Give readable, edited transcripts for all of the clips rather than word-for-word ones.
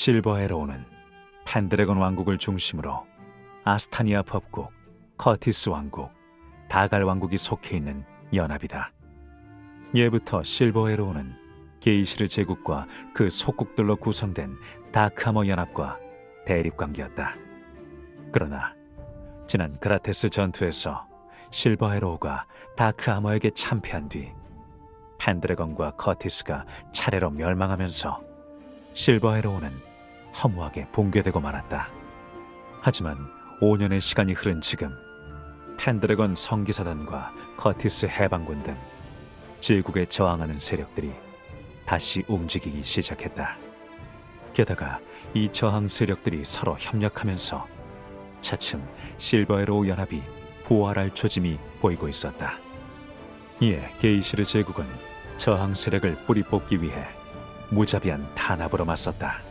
실버에로우는 펜드래곤 왕국을 중심으로 아스타니아 법국, 커티스 왕국, 다갈 왕국이 속해 있는 연합이다. 예부터 실버에로우는 게이시르 제국과 그 속국들로 구성된 다크하머 연합과 대립관계였다. 그러나 지난 그라테스 전투에서 실버에로우가 다크하머에게 참패한 뒤 펜드래곤과 커티스가 차례로 멸망하면서 실버에로우는 허무하게 붕괴되고 말았다. 하지만 5년의 시간이 흐른 지금 펜드래곤 성기사단과 커티스 해방군 등 제국에 저항하는 세력들이 다시 움직이기 시작했다. 게다가 이 저항 세력들이 서로 협력하면서 차츰 실버에로우 연합이 부활할 초짐이 보이고 있었다. 이에 게이시르 제국은 저항 세력을 뿌리 뽑기 위해 무자비한 탄압으로 맞섰다.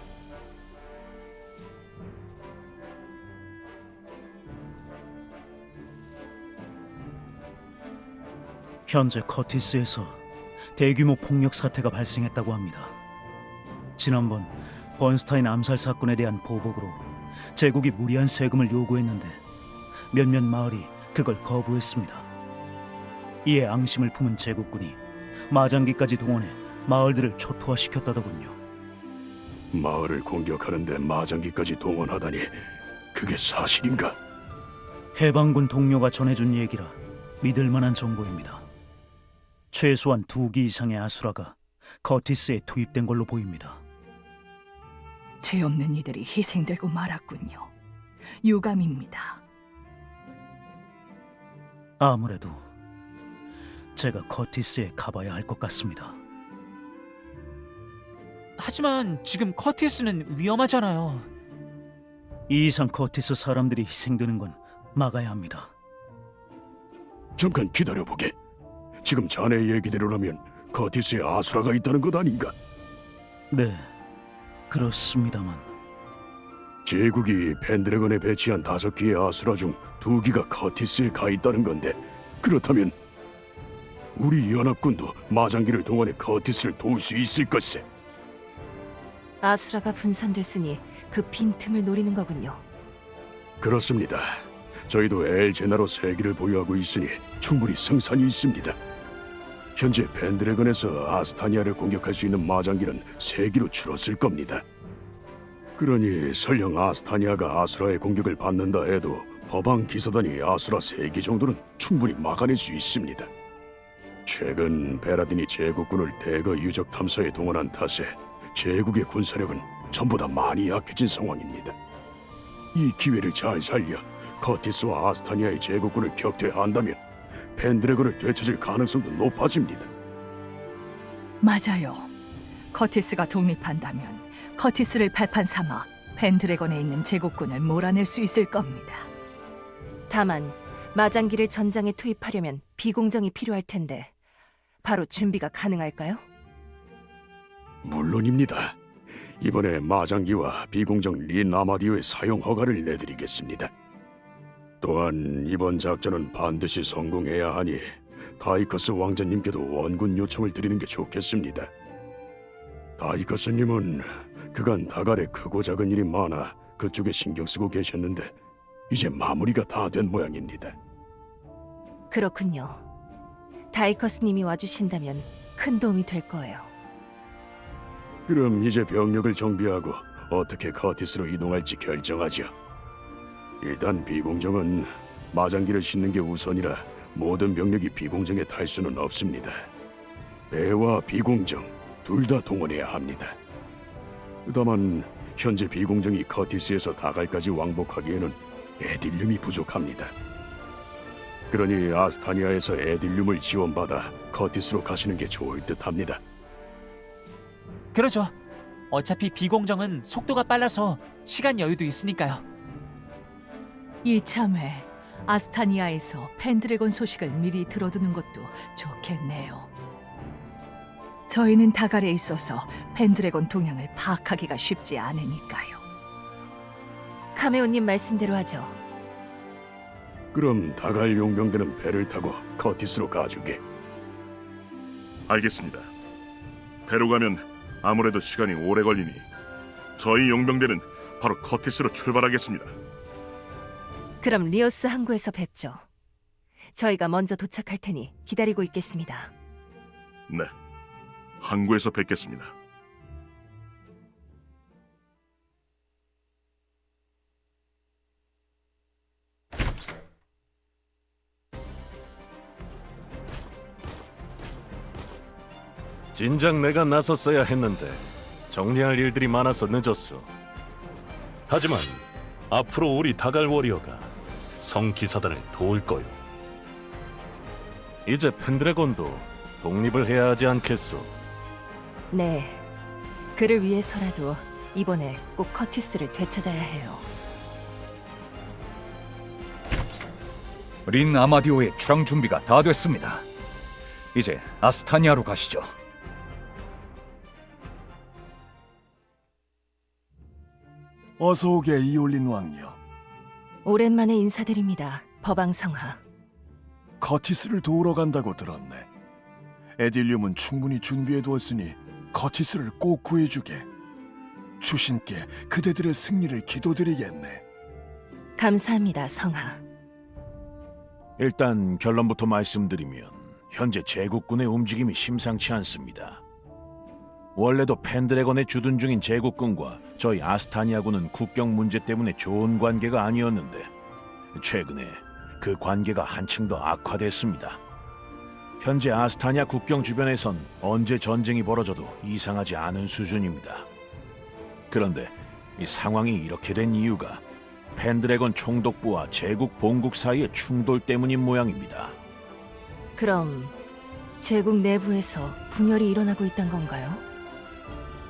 현재 커티스에서 대규모 폭력 사태가 발생했다고 합니다. 지난번 번스타인 암살 사건에 대한 보복으로 제국이 무리한 세금을 요구했는데 몇몇 마을이 그걸 거부했습니다. 이에 앙심을 품은 제국군이 마장기까지 동원해 마을들을 초토화시켰다더군요. 마을을 공격하는데 마장기까지 동원하다니 그게 사실인가? 해방군 동료가 전해준 얘기라 믿을 만한 정보입니다. 최소한 2기 이상의 아수라가 커티스에 투입된 걸로 보입니다. 죄 없는 이들이 희생되고 말았군요. 유감입니다. 아무래도 제가 커티스에 가봐야 할 것 같습니다. 하지만 지금 커티스는 위험하잖아요. 이 이상 커티스 사람들이 희생되는 건 막아야 합니다. 잠깐 기다려보게. 지금 자네 얘기대로라면 커티스에 아수라가 있다는 것 아닌가? 네, 그렇습니다만 제국이 펜드래곤에 배치한 5기의 아수라 중 2기가 커티스에 가 있다는 건데, 그렇다면 우리 연합군도 마장기를 동원해 커티스를 도울 수 있을 것세. 아수라가 분산됐으니 그 빈틈을 노리는 거군요. 그렇습니다. 저희도 엘제나로 3기를 보유하고 있으니 충분히 승산이 있습니다. 현재 펜드래곤에서 아스타니아를 공격할 수 있는 마장기는 3기로 줄었을 겁니다. 그러니 설령 아스타니아가 아수라의 공격을 받는다 해도 법왕 기사단이 아수라 3기 정도는 충분히 막아낼 수 있습니다. 최근 베라딘이 제국군을 대거 유적 탐사에 동원한 탓에 제국의 군사력은 전부 다 많이 약해진 상황입니다. 이 기회를 잘 살려 커티스와 아스타니아의 제국군을 격퇴한다면 펜드래곤을 되찾을 가능성도 높아집니다. 맞아요. 커티스가 독립한다면 커티스를 발판 삼아 펜드래곤에 있는 제국군을 몰아낼 수 있을 겁니다. 다만 마장기를 전장에 투입하려면 비공정이 필요할 텐데 바로 준비가 가능할까요? 물론입니다. 이번에 마장기와 비공정 린 아마디오의 사용 허가를 내드리겠습니다. 또한 이번 작전은 반드시 성공해야 하니 다이커스 왕자님께도 원군 요청을 드리는 게 좋겠습니다. 다이커스님은 그간 다갈에 크고 작은 일이 많아 그쪽에 신경 쓰고 계셨는데 이제 마무리가 다 된 모양입니다. 그렇군요. 다이커스님이 와주신다면 큰 도움이 될 거예요. 그럼 이제 병력을 정비하고 어떻게 커티스로 이동할지 결정하죠. 일단 비공정은 마장기를 싣는 게 우선이라 모든 병력이 비공정에 탈 수는 없습니다. 배와 비공정 둘 다 동원해야 합니다. 다만 현재 비공정이 커티스에서 다갈까지 왕복하기에는 에딜륨이 부족합니다. 그러니 아스타니아에서 에딜륨을 지원받아 커티스로 가시는 게 좋을 듯합니다. 그러죠. 어차피 비공정은 속도가 빨라서 시간 여유도 있으니까요. 이참에 아스타니아에서 펜드래곤 소식을 미리 들어두는 것도 좋겠네요. 저희는 다갈에 있어서 펜드래곤 동향을 파악하기가 쉽지 않으니까요. 카메오님 말씀대로 하죠. 그럼 다갈 용병들은 배를 타고 커티스로 가주게. 알겠습니다. 배로 가면 아무래도 시간이 오래 걸리니 저희 용병대는 바로 커티스로 출발하겠습니다. 그럼 리오스 항구에서 뵙죠. 저희가 먼저 도착할 테니 기다리고 있겠습니다. 네, 항구에서 뵙겠습니다. 진작 내가 나섰어야 했는데 정리할 일들이 많아서 늦었어. 하지만 앞으로 우리 다갈 워리어가 성 기사단을 도울 거요. 이제 펜드래곤도 독립을 해야 하지 않겠소? 네, 그를 위해서라도 이번에 꼭 커티스를 되찾아야 해요. 린 아마디오의 출항 준비가 다 됐습니다. 이제 아스타니아로 가시죠. 어서 오게 이올린 왕녀. 오랜만에 인사드립니다, 법왕성하. 커티스를 도우러 간다고 들었네. 에딜륨은 충분히 준비해두었으니 커티스를 꼭 구해주게. 주신께 그대들의 승리를 기도드리겠네. 감사합니다, 성하. 일단 결론부터 말씀드리면 현재 제국군의 움직임이 심상치 않습니다. 원래도 펜드래곤에 주둔 중인 제국군과 저희 아스타니아군은 국경 문제 때문에 좋은 관계가 아니었는데 최근에 그 관계가 한층 더 악화됐습니다. 현재 아스타니아 국경 주변에선 언제 전쟁이 벌어져도 이상하지 않은 수준입니다. 그런데 이 상황이 이렇게 된 이유가 펜드래곤 총독부와 제국 본국 사이의 충돌 때문인 모양입니다. 그럼 제국 내부에서 분열이 일어나고 있단 건가요?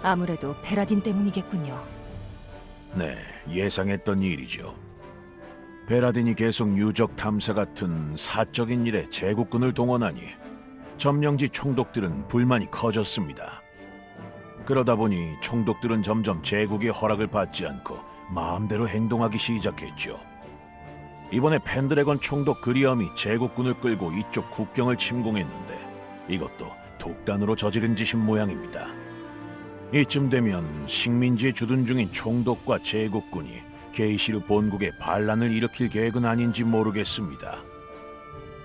아무래도 베라딘 때문이겠군요. 네, 예상했던 일이죠. 베라딘이 계속 유적 탐사 같은 사적인 일에 제국군을 동원하니 점령지 총독들은 불만이 커졌습니다. 그러다 보니 총독들은 점점 제국의 허락을 받지 않고 마음대로 행동하기 시작했죠. 이번에 펜드래곤 총독 그리엄이 제국군을 끌고 이쪽 국경을 침공했는데 이것도 독단으로 저지른 짓인 모양입니다. 이쯤 되면 식민지에 주둔 중인 총독과 제국군이 게이시르 본국에 반란을 일으킬 계획은 아닌지 모르겠습니다.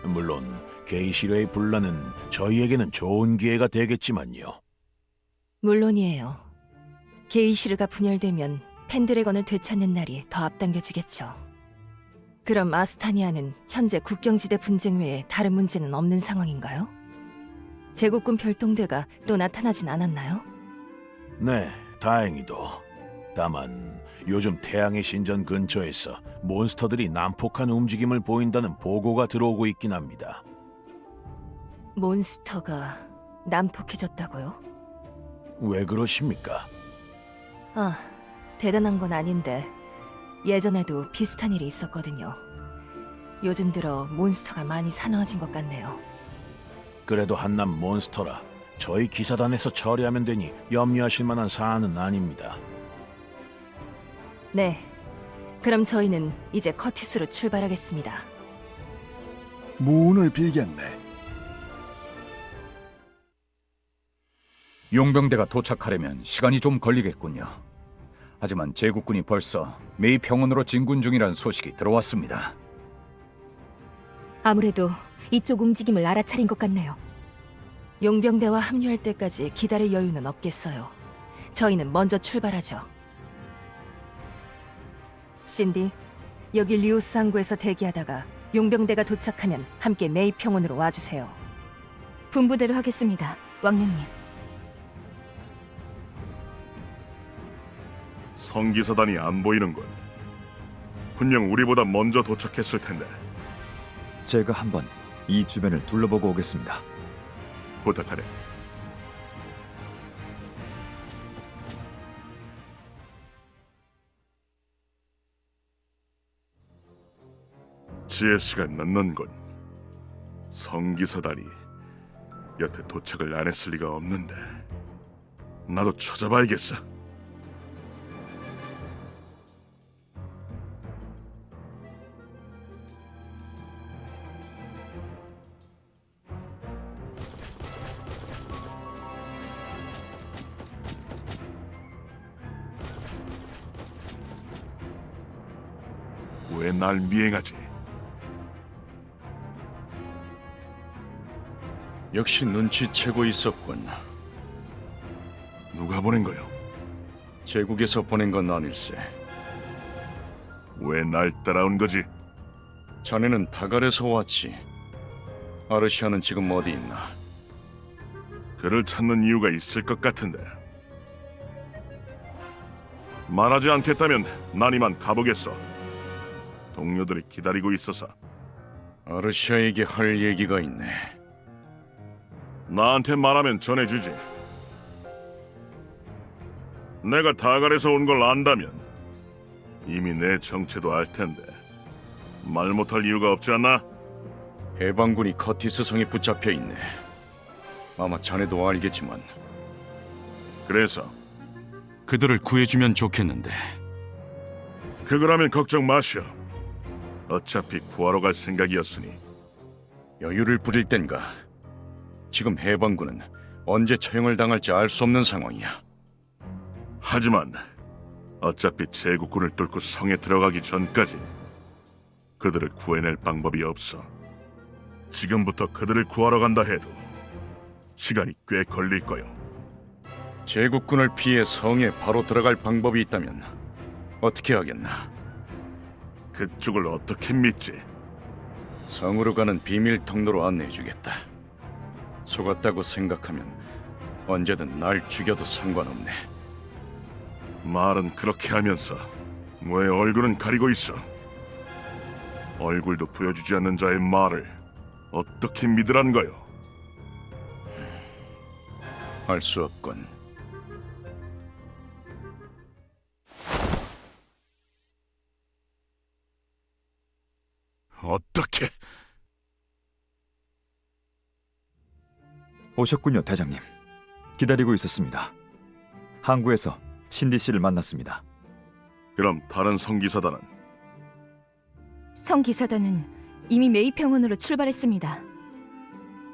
물론 게이시르의 분란은 저희에게는 좋은 기회가 되겠지만요. 물론이에요. 게이시르가 분열되면 펜드래건을 되찾는 날이 더 앞당겨지겠죠. 그럼 아스타니아는 현재 국경지대 분쟁 외에 다른 문제는 없는 상황인가요? 제국군 별동대가 또 나타나진 않았나요? 네, 다행히도. 다만 요즘 태양의 신전 근처에서 몬스터들이 난폭한 움직임을 보인다는 보고가 들어오고 있긴 합니다. 몬스터가 난폭해졌다고요? 왜 그러십니까? 아, 대단한 건 아닌데 예전에도 비슷한 일이 있었거든요. 요즘 들어 몬스터가 많이 사나워진 것 같네요. 그래도 한낱 몬스터라 저희 기사단에서 처리하면 되니 염려하실 만한 사안은 아닙니다. 네, 그럼 저희는 이제 커티스로 출발하겠습니다. 무운을 빌겠네. 용병대가 도착하려면 시간이 좀 걸리겠군요. 하지만 제국군이 벌써 메이 평원으로 진군 중이라는 소식이 들어왔습니다. 아무래도 이쪽 움직임을 알아차린 것 같네요. 용병대와 합류할 때까지 기다릴 여유는 없겠어요. 저희는 먼저 출발하죠. 신디, 여기 리오스 항구에서 대기하다가 용병대가 도착하면 함께 메이 평원으로 와주세요. 분부대로 하겠습니다, 왕녀님. 성기사단이 안 보이는군. 분명 우리보다 먼저 도착했을 텐데. 제가 한번 이 주변을 둘러보고 오겠습니다. 부탁하네. 지혜씨가 늦는군. 성기사단이 여태 도착을 안 했을 리가 없는데. 나도 찾아봐야겠어. 왜 날 미행하지? 역시 눈치채고 있었군. 누가 보낸 거요? 제국에서 보낸 건 아닐세. 왜 날 따라온 거지? 자네는 다갈에서 왔지. 아르시아는 지금 어디 있나? 그를 찾는 이유가 있을 것 같은데. 말하지 않겠다면 난 이만 가보겠어. 동료들이 기다리고 있어서. 아르시아에게 할 얘기가 있네. 나한테 말하면 전해주지. 내가 다갈에서 온 걸 안다면 이미 내 정체도 알 텐데 말 못할 이유가 없지 않나? 해방군이 커티스 성에 붙잡혀 있네. 아마 자네도 알겠지만. 그래서 그들을 구해주면 좋겠는데. 그거라면 걱정 마시오. 어차피 구하러 갈 생각이었으니. 여유를 부릴 땐가. 지금 해방군은 언제 처형을 당할지 알 수 없는 상황이야. 하지만 어차피 제국군을 뚫고 성에 들어가기 전까지 그들을 구해낼 방법이 없어. 지금부터 그들을 구하러 간다 해도 시간이 꽤 걸릴 거요. 제국군을 피해 성에 바로 들어갈 방법이 있다면 어떻게 하겠나? 그쪽을 어떻게 믿지? 성으로 가는 비밀 통로로 안내해주겠다. 속았다고 생각하면 언제든 날 죽여도 상관없네. 말은 그렇게 하면서 왜 얼굴은 가리고 있어? 얼굴도 보여주지 않는 자의 말을 어떻게 믿으란 거요? 할 수 없군. 어떻게? 오셨군요, 대장님. 기다리고 있었습니다. 항구에서 신디 씨를 만났습니다. 그럼 다른 성기사단은? 성기사단은 이미 메이평원으로 출발했습니다.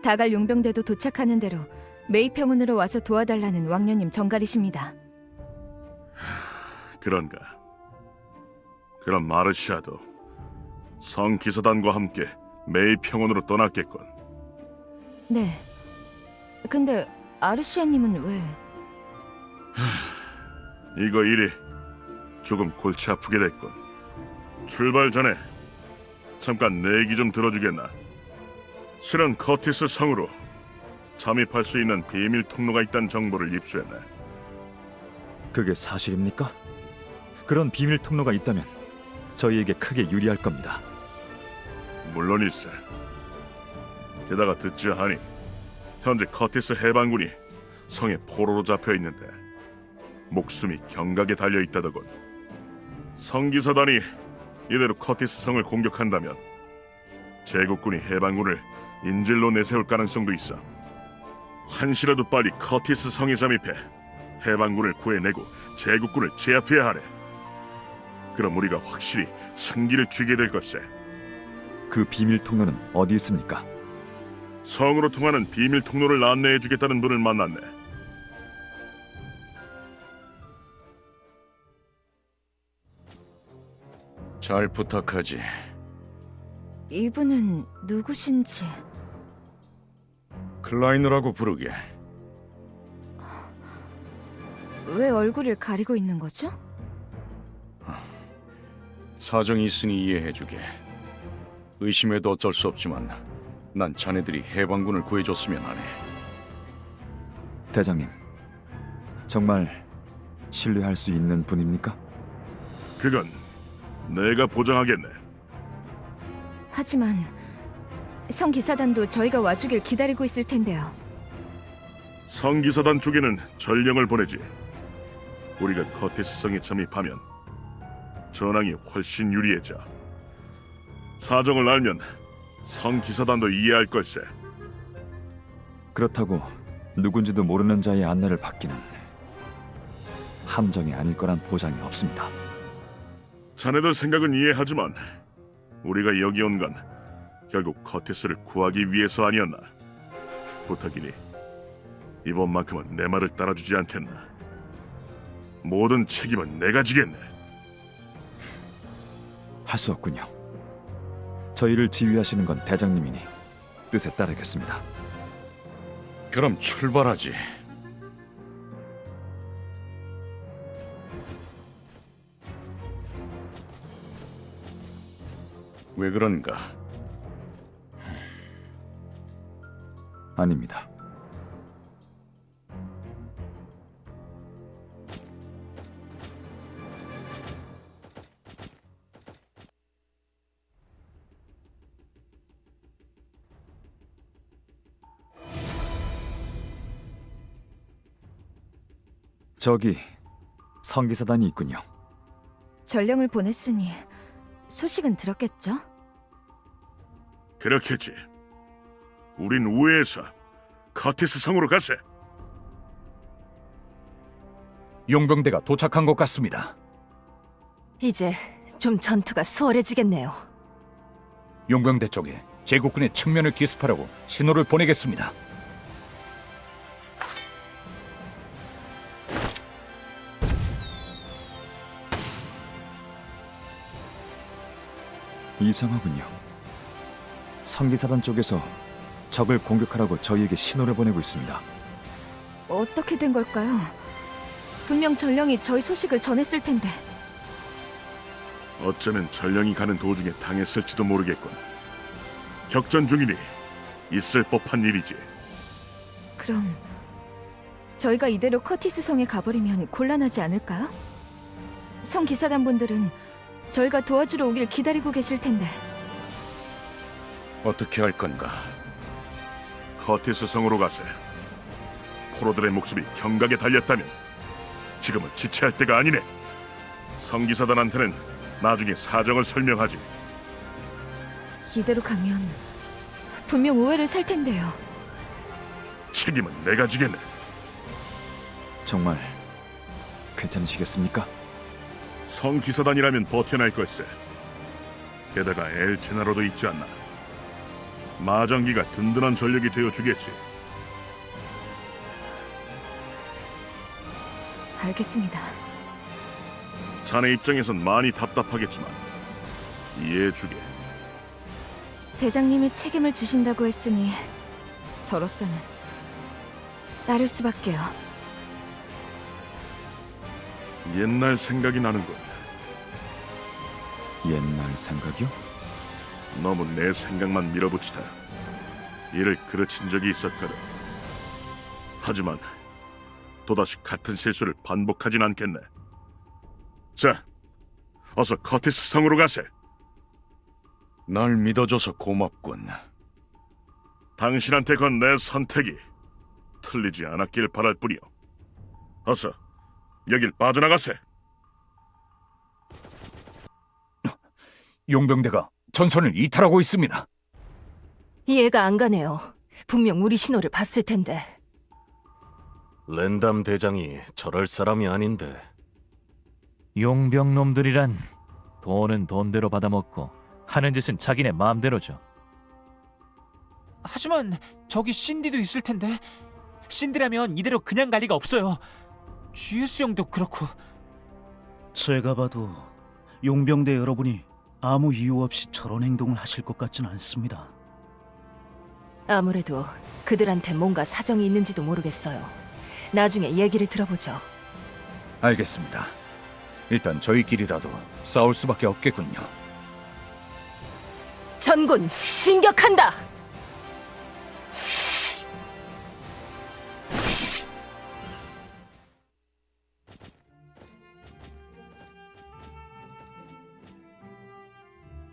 다갈 용병대도 도착하는 대로 메이평원으로 와서 도와달라는 왕녀님 정갈이십니다. 그런가? 그럼 마르시아도 성기사단과 함께 메이평원으로 떠났겠군. 네. 근데 아르시아님은 왜? 이거 일이 조금 골치 아프게 됐군. 출발 전에 잠깐 내 얘기 좀 들어주겠나? 실은 커티스 성으로 잠입할 수 있는 비밀 통로가 있다는 정보를 입수했네. 그게 사실입니까? 그런 비밀 통로가 있다면 저희에게 크게 유리할 겁니다. 물론일세. 게다가 듣지 하니 현재 커티스 해방군이 성에 포로로 잡혀 있는데 목숨이 경각에 달려 있다더군. 성기사단이 이대로 커티스 성을 공격한다면 제국군이 해방군을 인질로 내세울 가능성도 있어. 한시라도 빨리 커티스 성에 잠입해 해방군을 구해내고 제국군을 제압해야 하네. 그럼 우리가 확실히 승기를 쥐게 될 것세. 그 비밀 통로는 어디 있습니까? 성으로 통하는 비밀 통로를 안내해주겠다는 분을 만났네. 잘 부탁하지. 이분은 누구신지. 클라이너라고 부르게. 왜 얼굴을 가리고 있는 거죠? 사정이 있으니 이해해주게. 의심해도 어쩔 수 없지만 난 자네들이 해방군을 구해줬으면 하네. 대장님, 정말 신뢰할 수 있는 분입니까? 그건 내가 보장하겠네. 하지만 성기사단도 저희가 와주길 기다리고 있을 텐데요. 성기사단 쪽에는 전령을 보내지. 우리가 커티스 성에 잠입하면 전황이 훨씬 유리해져. 사정을 알면 성기사단도 이해할 걸세. 그렇다고 누군지도 모르는 자의 안내를 받기는 함정이 아닐 거란 보장이 없습니다. 자네들 생각은 이해하지만 우리가 여기 온 건 결국 커티스를 구하기 위해서 아니었나. 부탁이니 이번만큼은 내 말을 따라주지 않겠나. 모든 책임은 내가 지겠네. 할 수 없군요. 저희를 지휘하시는 건 대장님이니 뜻에 따르겠습니다. 그럼 출발하지. 왜 그런가? 아닙니다. 저기 성기사단이 있군요. 전령을 보냈으니 소식은 들었겠죠? 그렇겠지. 우린 우회해서 커티스 성으로 가세. 용병대가 도착한 것 같습니다. 이제 좀 전투가 수월해지겠네요. 용병대 쪽에 제국군의 측면을 기습하라고 신호를 보내겠습니다. 이상하군요. 성기사단 쪽에서 적을 공격하라고 저희에게 신호를 보내고 있습니다. 어떻게 된 걸까요? 분명 전령이 저희 소식을 전했을 텐데. 어쩌면 전령이 가는 도중에 당했을지도 모르겠군. 격전 중이니 있을 법한 일이지. 그럼 저희가 이대로 커티스 성에 가버리면 곤란하지 않을까요? 성 기사단 분들은 저희가 도와주러 오길 기다리고 계실 텐데. 어떻게 할 건가? 커티스 성으로 가세. 포로들의 목숨이 경각에 달렸다면 지금은 지체할 때가 아니네. 성기사단한테는 나중에 사정을 설명하지. 이대로 가면 분명 오해를 살 텐데요. 책임은 내가 지겠네. 정말 괜찮으시겠습니까? 성기사단이라면 버텨낼 걸세. 게다가 엘체나로도 있지 않나. 마장기가 든든한 전력이 되어주겠지. 알겠습니다. 자네 입장에선 많이 답답하겠지만 이해해주게. 대장님이 책임을 지신다고 했으니 저로서는 따를 수밖에요. 옛날 생각이 나는군. 옛날 생각이요? 너무 내 생각만 밀어붙이다 이를 그르친 적이 있었거든. 하지만 또다시 같은 실수를 반복하진 않겠네. 자, 어서 커티스 성으로 가세. 날 믿어줘서 고맙군. 당신한테 건 내 선택이 틀리지 않았길 바랄 뿐이오. 어서 여길 빠져나가세. 용병대가 전선을 이탈하고 있습니다. 이해가 안 가네요. 분명 우리 신호를 봤을 텐데. 랜담 대장이 저럴 사람이 아닌데. 용병놈들이란 돈은 돈대로 받아먹고 하는 짓은 자기네 마음대로죠. 하지만 저기 신디도 있을 텐데. 신디라면 이대로 그냥 갈 리가 없어요. GS 형도 그렇고. 제가 봐도 용병대 여러분이 아무 이유 없이 저런 행동을 하실 것 같진 않습니다. 아무래도 그들한테 뭔가 사정이 있는지도 모르겠어요. 나중에 얘기를 들어보죠. 알겠습니다. 일단 저희끼리라도 싸울 수밖에 없겠군요. 전군 진격한다!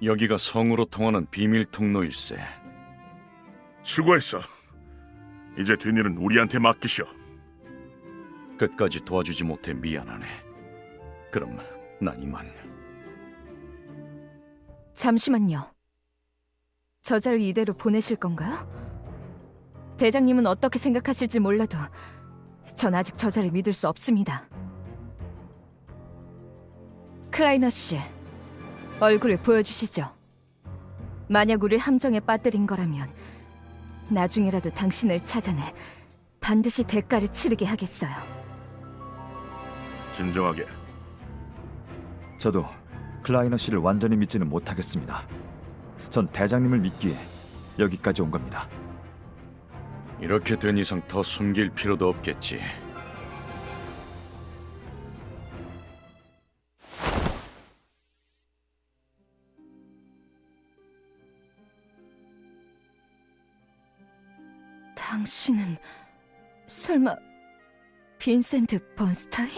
여기가 성으로 통하는 비밀 통로일세. 수고했어. 이제 뒷일은 우리한테 맡기시오. 끝까지 도와주지 못해 미안하네. 그럼 난 이만. 잠시만요. 저자를 이대로 보내실 건가요? 대장님은 어떻게 생각하실지 몰라도 전 아직 저자를 믿을 수 없습니다. 클라이너 씨, 얼굴을 보여주시죠. 만약 우릴 함정에 빠뜨린 거라면 나중에라도 당신을 찾아내 반드시 대가를 치르게 하겠어요. 진정하게. 저도 클라이너 씨를 완전히 믿지는 못하겠습니다. 전 대장님을 믿기에 여기까지 온 겁니다. 이렇게 된 이상 더 숨길 필요도 없겠지. 당신은 설마 빈센트 번스타인?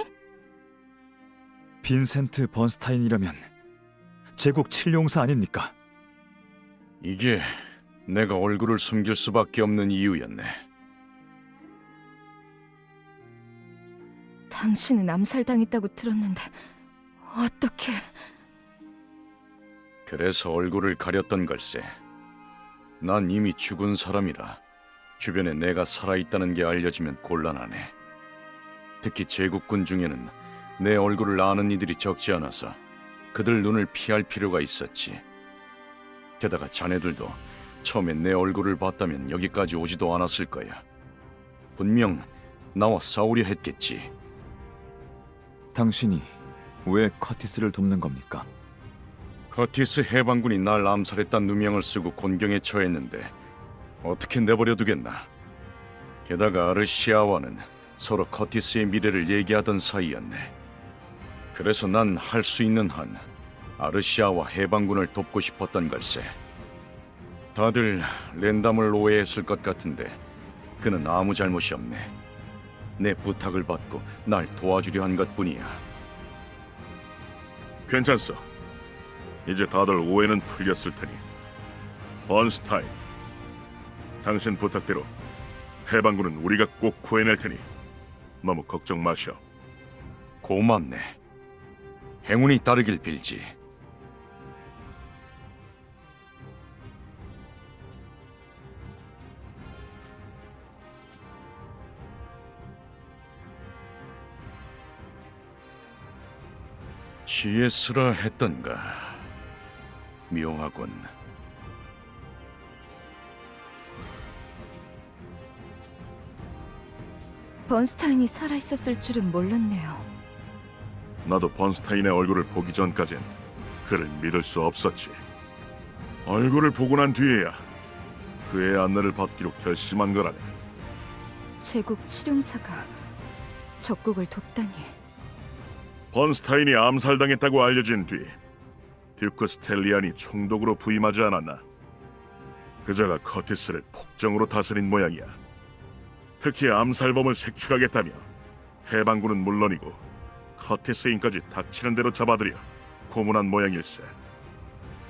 빈센트 번스타인이라면 제국 7용사 아닙니까? 이게 내가 얼굴을 숨길 수밖에 없는 이유였네. 당신은 암살당했다고 들었는데 어떻게... 그래서 얼굴을 가렸던 걸세. 난 이미 죽은 사람이라 주변에 내가 살아있다는 게 알려지면 곤란하네. 특히 제국군 중에는 내 얼굴을 아는 이들이 적지 않아서 그들 눈을 피할 필요가 있었지. 게다가 자네들도 처음에 내 얼굴을 봤다면 여기까지 오지도 않았을 거야. 분명 나와 싸우려 했겠지. 당신이 왜 커티스를 돕는 겁니까? 커티스 해방군이 날 암살했다는 누명을 쓰고 곤경에 처했는데 어떻게 내버려 두겠나. 게다가 아르시아와는 서로 커티스의 미래를 얘기하던 사이였네. 그래서 난 할 수 있는 한 아르시아와 해방군을 돕고 싶었던 걸세. 다들 랜담을 오해했을 것 같은데 그는 아무 잘못이 없네. 내 부탁을 받고 날 도와주려 한 것뿐이야. 괜찮소. 이제 다들 오해는 풀렸을 테니. 번스타인, 당신 부탁대로 해방군은 우리가 꼭 구해낼 테니 너무 걱정 마셔. 고맙네. 행운이 따르길 빌지. GS라 했던가. 묘하군. 번스타인이 살아있었을 줄은 몰랐네요. 나도 번스타인의 얼굴을 보기 전까진 그를 믿을 수 없었지. 얼굴을 보고 난 뒤에야 그의 안내를 받기로 결심한 거라네. 제국 7용사가 적국을 돕다니. 번스타인이 암살당했다고 알려진 뒤 듀크 스텔리안이 총독으로 부임하지 않았나. 그자가 커티스를 폭정으로 다스린 모양이야. 특히 암살범을 색출하겠다며 해방군은 물론이고 커티스인까지 닥치는 대로 잡아들여 고문한 모양일세.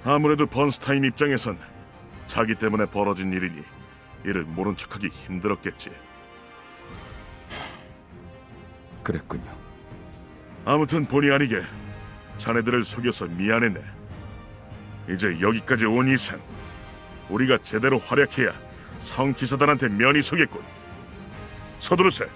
아무래도 번스타인 입장에선 자기 때문에 벌어진 일이니 이를 모른 척하기 힘들었겠지. 그랬군요. 아무튼 본의 아니게 자네들을 속여서 미안했네. 이제 여기까지 온 이상 우리가 제대로 활약해야 성기사단한테 면이 서겠군. 서두르세.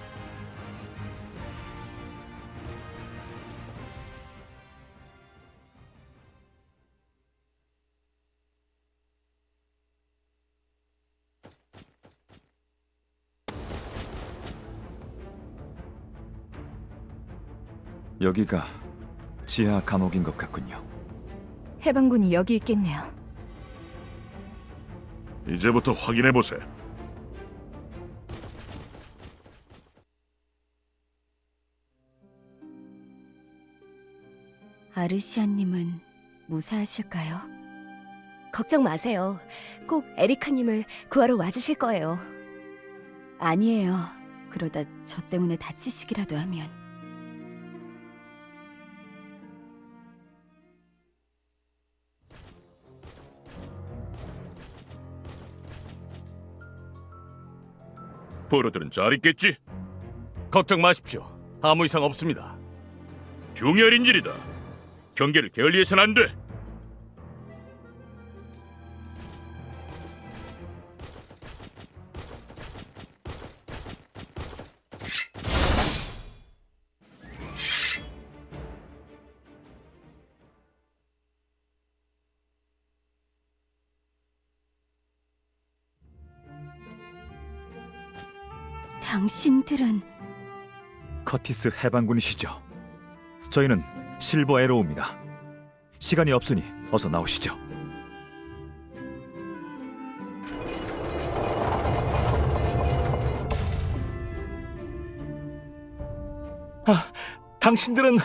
여기가 지하 감옥인 것 같군요. 해방군이 여기 있겠네요. 이제부터 확인해보세. 아르시아님은 무사하실까요? 걱정 마세요. 꼭 에리카님을 구하러 와주실 거예요. 아니에요. 그러다 저 때문에 다치시기라도 하면. 포로들은 잘 있겠지? 걱정 마십시오. 아무 이상 없습니다. 중요한 인질이다. 경계를 게을리해선 안 돼. 당신들은 커티스 해방군이시죠? 저희는 실버 에로우입니다. 시간이 없으니 어서 나오시죠. 당신들은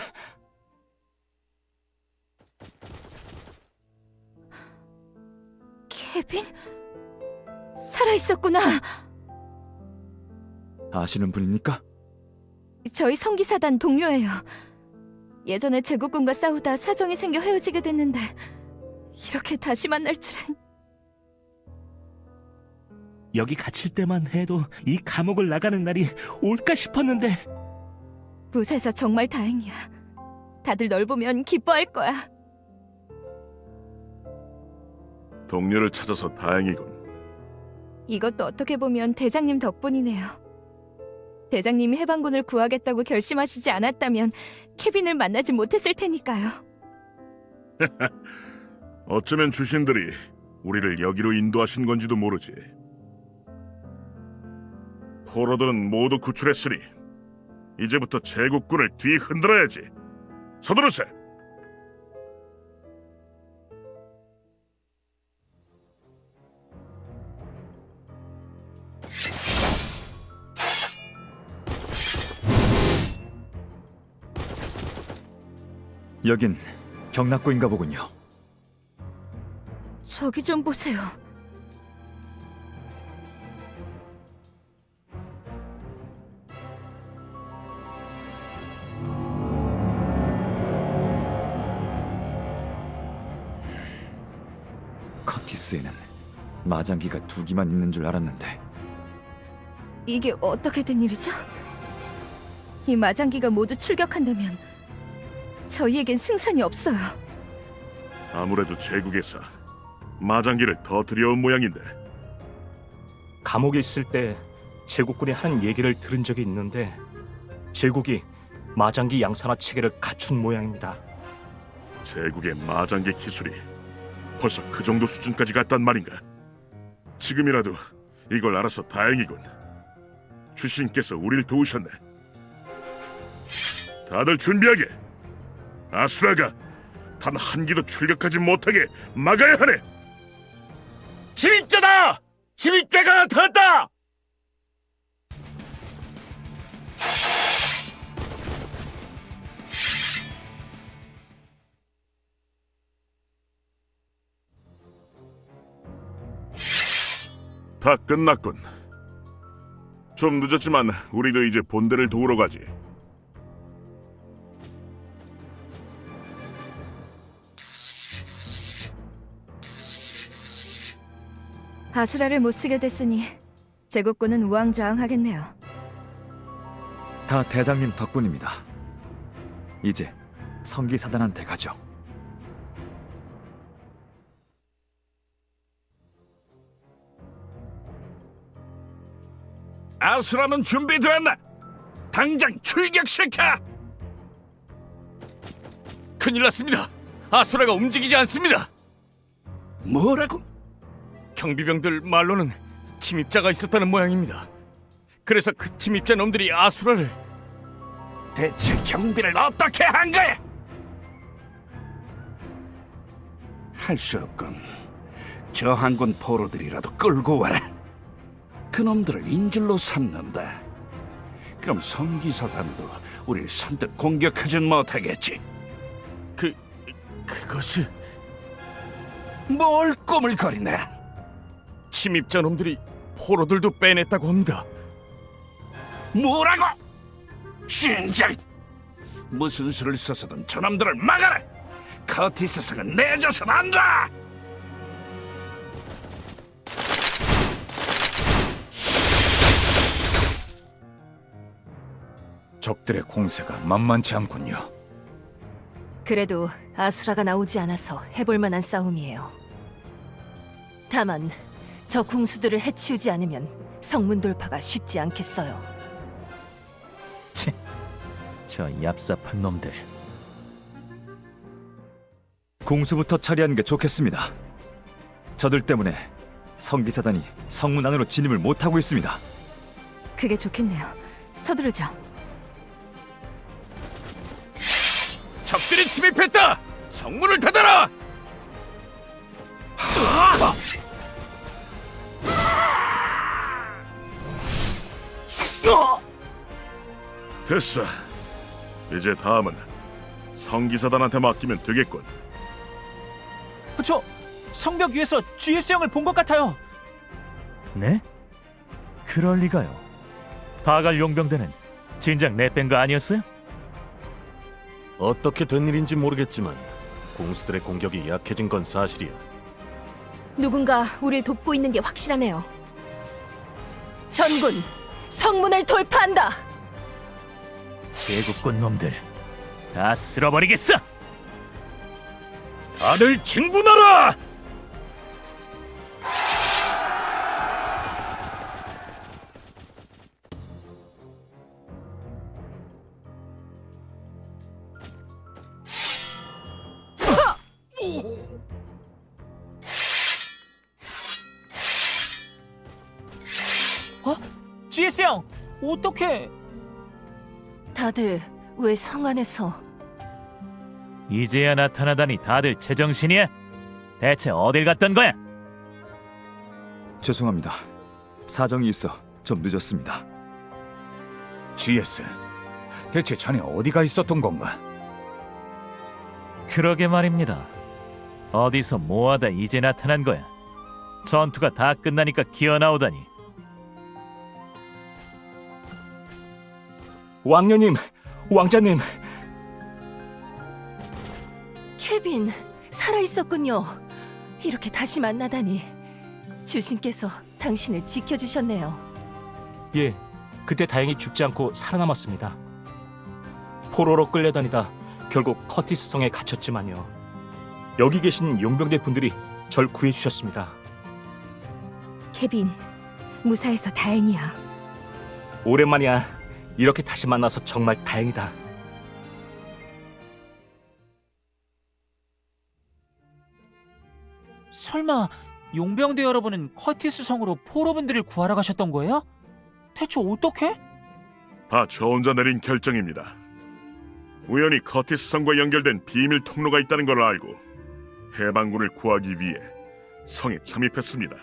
케빈? 살아있었구나. 아시는 분입니까? 저희 성기사단 동료예요. 예전에 제국군과 싸우다 사정이 생겨 헤어지게 됐는데 이렇게 다시 만날 줄은. 여기 갇힐 때만 해도 이 감옥을 나가는 날이 올까 싶었는데. 무사해서 정말 다행이야. 다들 널 보면 기뻐할 거야. 동료를 찾아서 다행이군. 이것도 어떻게 보면 대장님 덕분이네요. 대장님이 해방군을 구하겠다고 결심하시지 않았다면 케빈을 만나지 못했을 테니까요. 어쩌면 주신들이 우리를 여기로 인도하신 건지도 모르지. 포로들은 모두 구출했으니 이제부터 제국군을 뒤흔들어야지. 서두르세. 여긴 경락고인가 보군요. 저기 좀 보세요. 커티스에는 마장기가 2기만 있는 줄 알았는데 이게 어떻게 된 일이죠? 이 마장기가 모두 출격한다면 저희에겐 승산이 없어요. 아무래도 제국에서 마장기를 더 들여온 모양인데. 감옥에 있을 때 제국군이 하는 얘기를 들은 적이 있는데 제국이 마장기 양산화 체계를 갖춘 모양입니다. 제국의 마장기 기술이 벌써 그 정도 수준까지 갔단 말인가? 지금이라도 이걸 알아서 다행이군. 주신께서 우릴 도우셨네. 다들 준비하게. 아수라가 단 한 기도 출격하지 못하게 막아야 하네. 침입자다! 침입자가 나타났다! 다 끝났군. 좀 늦었지만 우리도 이제 본대를 도우러 가지. 아수라를 못 쓰게 됐으니 제국군은 우왕좌왕하겠네요. 다 대장님 덕분입니다. 이제 성기사단한테 가죠. 아수라는 준비되었나? 당장 출격시켜! 큰일 났습니다. 아수라가 움직이지 않습니다. 뭐라고? 경비병들 말로는 침입자가 있었다는 모양입니다. 그래서 그 침입자 놈들이 아수라를... 대체 경비를 어떻게 한 거야? 할 수 없군. 저항군 포로들이라도 끌고 와라. 그놈들을 인질로 삼는다. 그럼 성기사단도 우릴 선뜻 공격하진 못하겠지. 그것이... 뭘 꼬물거리나? 침입자 놈들이 포로들도 빼냈다고 합니다. 뭐라고? 진작! 무슨 수를 써서든 저놈들을 막아라! 커티스 성은 내줘선 안 돼! 적들의 공세가 만만치 않군요. 그래도 아수라가 나오지 않아서 해볼 만한 싸움이에요. 다만 저 궁수들을 해치우지 않으면 성문 돌파가 쉽지 않겠어요. 저 얍삽한 놈들. 궁수부터 처리하는 게 좋겠습니다. 저들 때문에 성기사단이 성문 안으로 진입을 못하고 있습니다. 그게 좋겠네요. 서두르죠. 적들이 침입했다! 성문을 닫아라! 됐어. 이제 다음은 성기사단한테 맡기면 되겠군. 저 성벽 위에서 GS 형을 본 것 같아요. 네? 그럴 리가요. 다갈 용병대는 진작 내뺀 거 아니었어요? 어떻게 된 일인지 모르겠지만 공수들의 공격이 약해진 건 사실이야. 누군가 우릴 돕고 있는 게 확실하네요. 전군, 성문을 돌파한다! 제국군 놈들 다 쓸어버리겠어! 다들 진군하라! GS 형, 어떻게? 다들 왜 성 안에서? 이제야 나타나다니 다들 제정신이야? 대체 어딜 갔던 거야? 죄송합니다. 사정이 있어 좀 늦었습니다. GS, 대체 자네 어디가 있었던 건가? 그러게 말입니다. 어디서 뭐하다 이제 나타난 거야? 전투가 다 끝나니까 기어나오다니. 왕녀님, 왕자님. 케빈, 살아있었군요. 이렇게 다시 만나다니. 주신께서 당신을 지켜주셨네요. 예, 그때 다행히 죽지 않고 살아남았습니다. 포로로 끌려다니다 결국 커티스 성에 갇혔지만요. 여기 계신 용병대 분들이 절 구해주셨습니다. 케빈, 무사해서 다행이야. 오랜만이야. 이렇게 다시 만나서 정말 다행이다. 설마 용병대 여러분은 커티스 성으로 포로분들을 구하러 가셨던 거예요? 대체 어떻게? 다 저 혼자 내린 결정입니다. 우연히 커티스 성과 연결된 비밀 통로가 있다는 걸 알고 해방군을 구하기 위해 성에 잠입했습니다.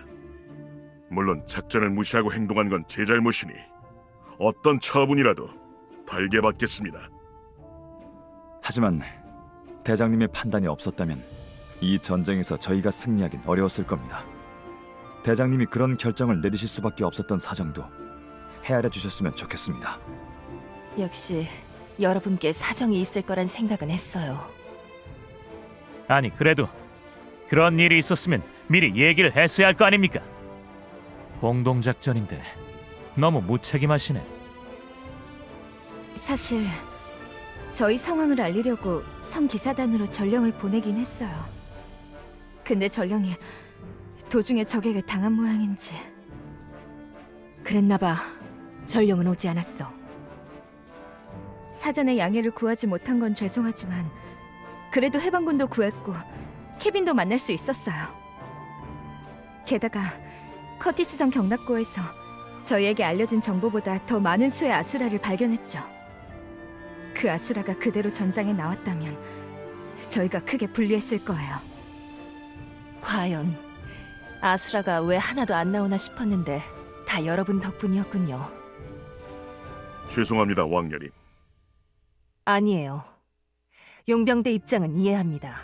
물론 작전을 무시하고 행동한 건 제 잘못이니 어떤 처분이라도 달게 받겠습니다. 하지만 대장님의 판단이 없었다면 이 전쟁에서 저희가 승리하긴 어려웠을 겁니다. 대장님이 그런 결정을 내리실 수밖에 없었던 사정도 헤아려 주셨으면 좋겠습니다. 역시 여러분께 사정이 있을 거란 생각은 했어요. 아니 그래도 그런 일이 있었으면 미리 얘기를 했어야 할 거 아닙니까? 공동작전인데 너무 무책임하시네. 사실 저희 상황을 알리려고 성 기사단으로 전령을 보내긴 했어요. 근데 전령이 도중에 적에게 당한 모양인지. 그랬나 봐. 전령은 오지 않았어. 사전에 양해를 구하지 못한 건 죄송하지만 그래도 해방군도 구했고 케빈도 만날 수 있었어요. 게다가 커티스 성 경납고에서 저희에게 알려진 정보보다 더 많은 수의 아수라를 발견했죠. 그 아수라가 그대로 전장에 나왔다면 저희가 크게 불리했을 거예요. 과연 아수라가 왜 하나도 안 나오나 싶었는데 다 여러분 덕분이었군요. 죄송합니다, 왕녀님. 아니에요. 용병대 입장은 이해합니다.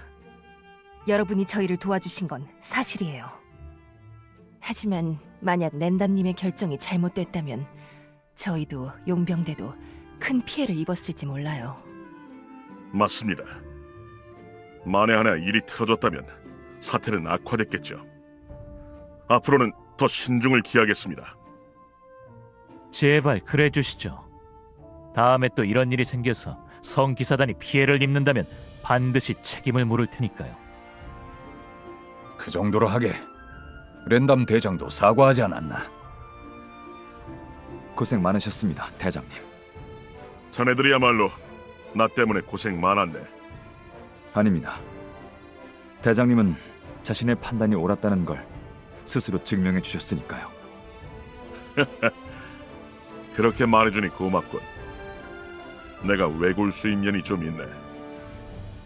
여러분이 저희를 도와주신 건 사실이에요. 하지만 만약 랜담님의 결정이 잘못됐다면 저희도 용병대도 큰 피해를 입었을지 몰라요. 맞습니다. 만에 하나 일이 틀어졌다면 사태는 악화됐겠죠. 앞으로는 더 신중을 기하겠습니다. 제발 그래 주시죠. 다음에 또 이런 일이 생겨서 성 기사단이 피해를 입는다면 반드시 책임을 물을 테니까요. 그 정도로 하게 랜담 대장도 사과하지 않았나? 고생 많으셨습니다, 대장님. 자네들이야말로 나 때문에 고생 많았네. 아닙니다. 대장님은 자신의 판단이 옳았다는 걸 스스로 증명해 주셨으니까요. 그렇게 말해주니 고맙군. 내가 외골수인 면이 좀 있네.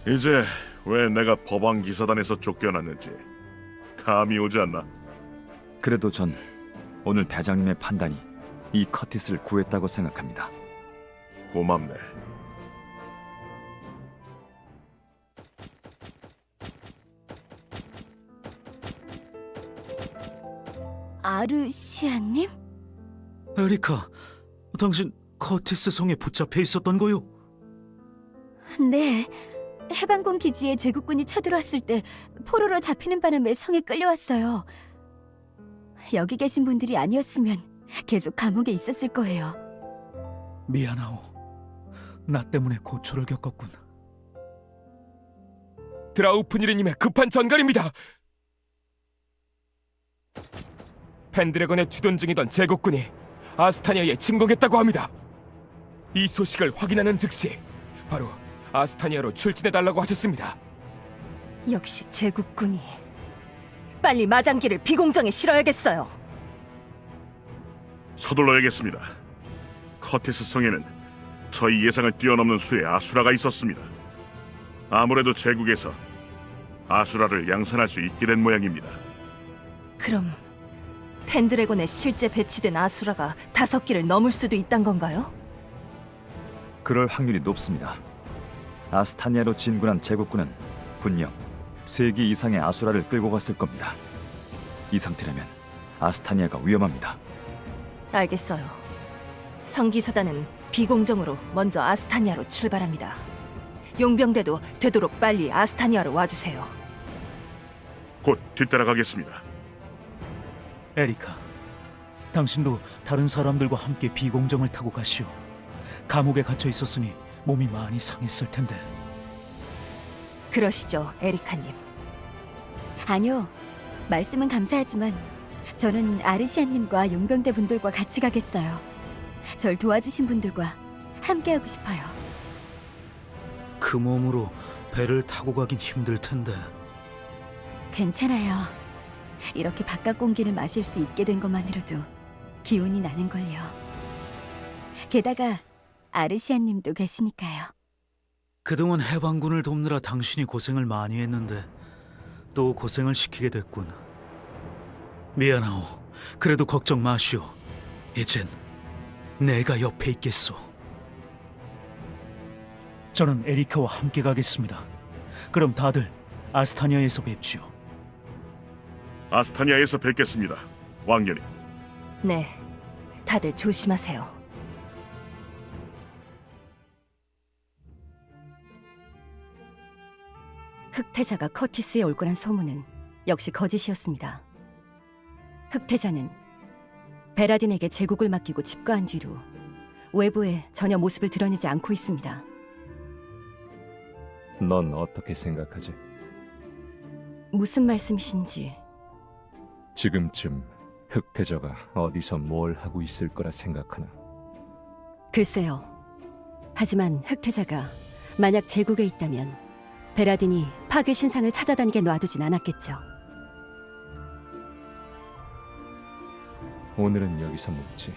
이제 왜 내가 법왕 기사단에서 쫓겨났는지 감이 오지 않나? 그래도 전 오늘 대장님의 판단이 이 커티스를 구했다고 생각합니다. 고맙네. 아르시아님? 에리카, 당신 커티스 성에 붙잡혀 있었던 거요? 네. 해방군 기지에 제국군이 쳐들어왔을 때 포로로 잡히는 바람에 성에 끌려왔어요. 여기 계신 분들이 아니었으면 계속 감옥에 있었을 거예요. 미안하오. 나 때문에 고초를 겪었군. 드라우프니르님의 급한 전갈입니다. 펜드래건의 주둔 중이던 제국군이 아스타니아에 침공했다고 합니다. 이 소식을 확인하는 즉시 바로 아스타니아로 출진해달라고 하셨습니다. 역시 제국군이. 빨리 마장기를 비공정에 실어야겠어요. 서둘러야겠습니다. 커티스 성에는 저희 예상을 뛰어넘는 수의 아수라가 있었습니다. 아무래도 제국에서 아수라를 양산할 수 있게 된 모양입니다. 그럼 펜드래곤에 실제 배치된 아수라가 5기를 넘을 수도 있단 건가요? 그럴 확률이 높습니다. 아스타니아로 진군한 제국군은 분명 3기 이상의 아수라를 끌고 갔을 겁니다. 이 상태라면 아스타니아가 위험합니다. 알겠어요. 성기사단은 비공정으로 먼저 아스타니아로 출발합니다. 용병대도 되도록 빨리 아스타니아로 와주세요. 곧 뒤따라가겠습니다. 에리카, 당신도 다른 사람들과 함께 비공정을 타고 가시오. 감옥에 갇혀 있었으니 몸이 많이 상했을 텐데. 그러시죠, 에리카님. 아니요. 말씀은 감사하지만 저는 아르시안님과 용병대 분들과 같이 가겠어요. 절 도와주신 분들과 함께하고 싶어요. 그 몸으로 배를 타고 가긴 힘들 텐데. 괜찮아요. 이렇게 바깥 공기를 마실 수 있게 된 것만으로도 기운이 나는걸요. 게다가 아르시안님도 계시니까요. 그동안 해방군을 돕느라 당신이 고생을 많이 했는데 또 고생을 시키게 됐군. 미안하오. 그래도 걱정 마시오. 이젠 내가 옆에 있겠소. 저는 에리카와 함께 가겠습니다. 그럼 다들 아스타니아에서 뵙지요. 아스타니아에서 뵙겠습니다, 왕년이. 네, 다들 조심하세요. 흑태자가 커티스에 올 거란 소문은 역시 거짓이었습니다. 흑태자는 베라딘에게 제국을 맡기고 집거한 뒤로 외부에 전혀 모습을 드러내지 않고 있습니다. 넌 어떻게 생각하지? 무슨 말씀이신지. 지금쯤 흑태저가 어디서 뭘 하고 있을 거라 생각하나? 글쎄요. 하지만 흑태자가 만약 제국에 있다면 베라딘이 파괴 신상을 찾아다니게 놔두진 않았겠죠. 오늘은 여기서 묵지.